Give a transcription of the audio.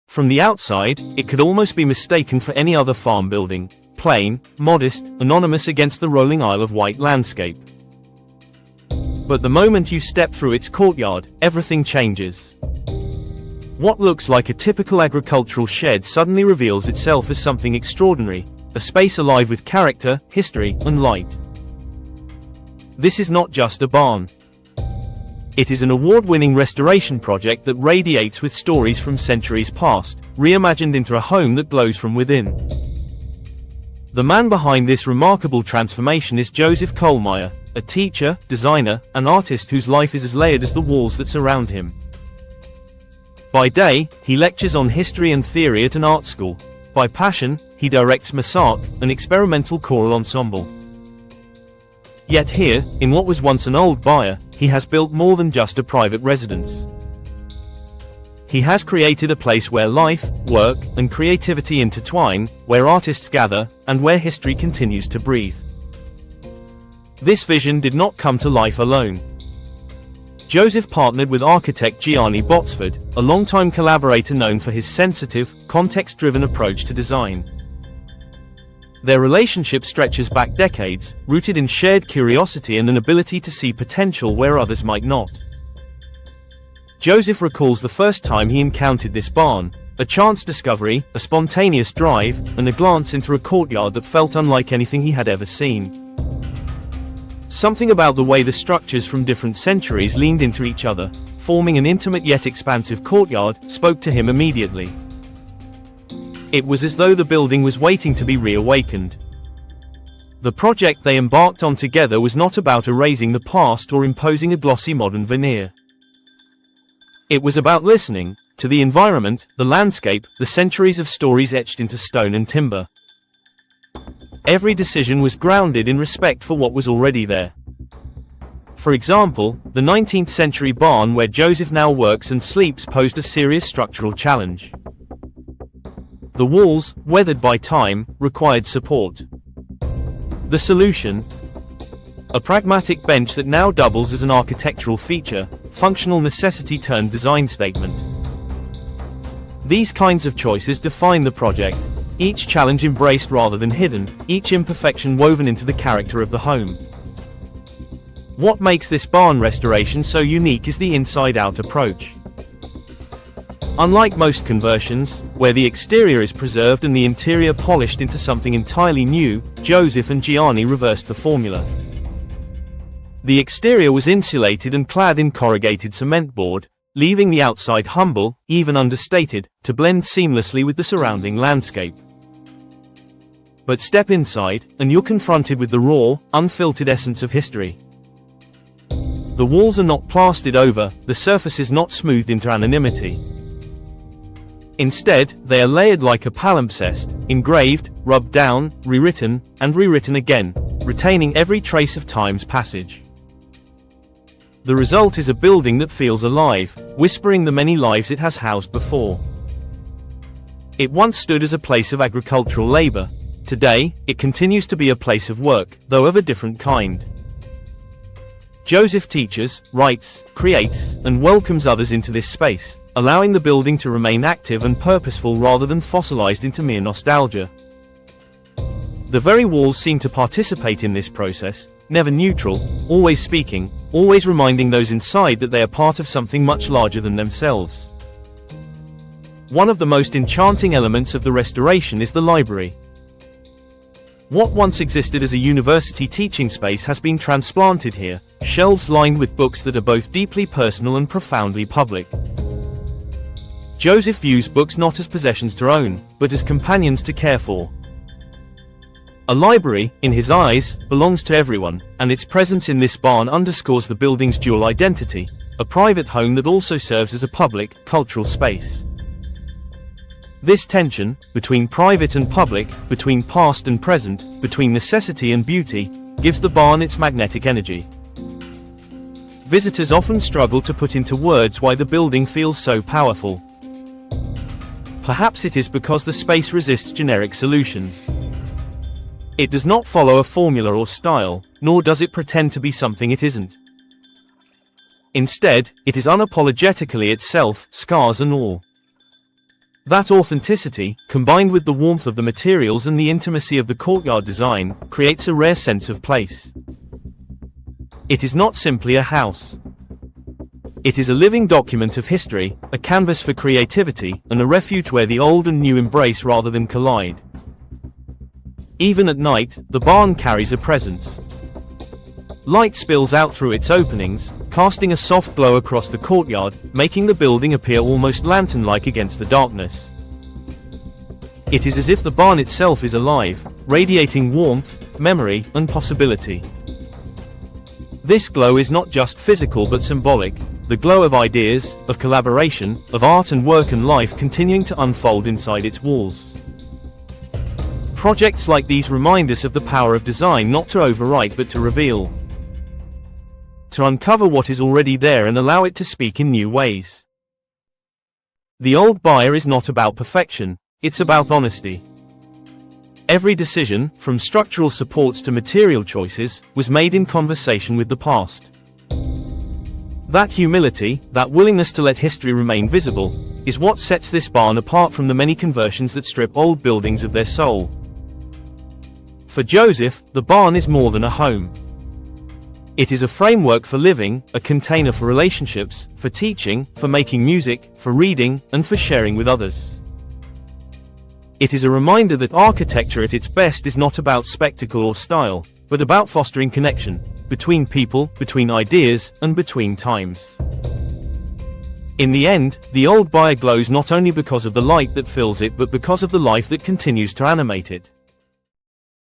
From the outside, it could almost be mistaken for any other farm building, plain, modest, anonymous against the rolling Isle of Wight landscape. But the moment you step through its courtyard, everything changes. What looks like a typical agricultural shed suddenly reveals itself as something extraordinary, a space alive with character, history, and light. This is not just a barn. It is an award-winning restoration project that radiates with stories from centuries past, reimagined into a home that glows from within. The man behind this remarkable transformation is Joseph Kohlmaier, a teacher, designer, and artist whose life is as layered as the walls that surround him. By day, he lectures on history and theory at an art school. By passion, he directs Massark, an experimental choral ensemble. Yet here, in what was once an old byre, he has built more than just a private residence. He has created a place where life, work, and creativity intertwine, where artists gather, and where history continues to breathe. This vision did not come to life alone. Joseph partnered with architect Gianni Botsford, a longtime collaborator known for his sensitive, context-driven approach to design. Their relationship stretches back decades, rooted in shared curiosity and an ability to see potential where others might not. Joseph recalls the first time he encountered this barn, a chance discovery, a spontaneous drive, and a glance into a courtyard that felt unlike anything he had ever seen. Something about the way the structures from different centuries leaned into each other, forming an intimate yet expansive courtyard, spoke to him immediately. It was as though the building was waiting to be reawakened. The project they embarked on together was not about erasing the past or imposing a glossy modern veneer. It was about listening to the environment, the landscape, the centuries of stories etched into stone and timber. Every decision was grounded in respect for what was already there. For example, the 19th century barn where Joseph now works and sleeps posed a serious structural challenge. The walls, weathered by time, required support. The solution? A pragmatic bench that now doubles as an architectural feature, functional necessity turned design statement. These kinds of choices define the project, each challenge embraced rather than hidden, each imperfection woven into the character of the home. What makes this barn restoration so unique is the inside-out approach. Unlike most conversions, where the exterior is preserved and the interior polished into something entirely new, Joseph and Gianni reversed the formula. The exterior was insulated and clad in corrugated cement board, leaving the outside humble, even understated, to blend seamlessly with the surrounding landscape. But step inside, and you're confronted with the raw, unfiltered essence of history. The walls are not plastered over, the surface is not smoothed into anonymity. Instead, they are layered like a palimpsest, engraved, rubbed down, rewritten, and rewritten again, retaining every trace of time's passage. The result is a building that feels alive, whispering the many lives it has housed before. It once stood as a place of agricultural labor. Today, it continues to be a place of work, though of a different kind. Joseph teaches, writes, creates, and welcomes others into this space, allowing the building to remain active and purposeful rather than fossilized into mere nostalgia. The very walls seem to participate in this process, never neutral, always speaking, always reminding those inside that they are part of something much larger than themselves. One of the most enchanting elements of the restoration is the library. What once existed as a university teaching space has been transplanted here, shelves lined with books that are both deeply personal and profoundly public. Joseph views books not as possessions to own, but as companions to care for. A library, in his eyes, belongs to everyone, and its presence in this barn underscores the building's dual identity, a private home that also serves as a public, cultural space. This tension, between private and public, between past and present, between necessity and beauty, gives the barn its magnetic energy. Visitors often struggle to put into words why the building feels so powerful. Perhaps it is because the space resists generic solutions. It does not follow a formula or style, nor does it pretend to be something it isn't. Instead, it is unapologetically itself, scars and all. That authenticity, combined with the warmth of the materials and the intimacy of the courtyard design, creates a rare sense of place. It is not simply a house. It is a living document of history, a canvas for creativity, and a refuge where the old and new embrace rather than collide. Even at night, the barn carries a presence. Light spills out through its openings, casting a soft glow across the courtyard, making the building appear almost lantern-like against the darkness. It is as if the barn itself is alive, radiating warmth, memory, and possibility. This glow is not just physical but symbolic, the glow of ideas, of collaboration, of art and work and life continuing to unfold inside its walls. Projects like these remind us of the power of design, not to overwrite but to reveal. To uncover what is already there and allow it to speak in new ways. The old byre is not about perfection, it's about honesty. Every decision, from structural supports to material choices, was made in conversation with the past. That humility, that willingness to let history remain visible, is what sets this barn apart from the many conversions that strip old buildings of their soul. For Joseph, the barn is more than a home. It is a framework for living, a container for relationships, for teaching, for making music, for reading, and for sharing with others. It is a reminder that architecture at its best is not about spectacle or style, but about fostering connection, between people, between ideas, and between times. In the end, the old byre glows not only because of the light that fills it but because of the life that continues to animate it.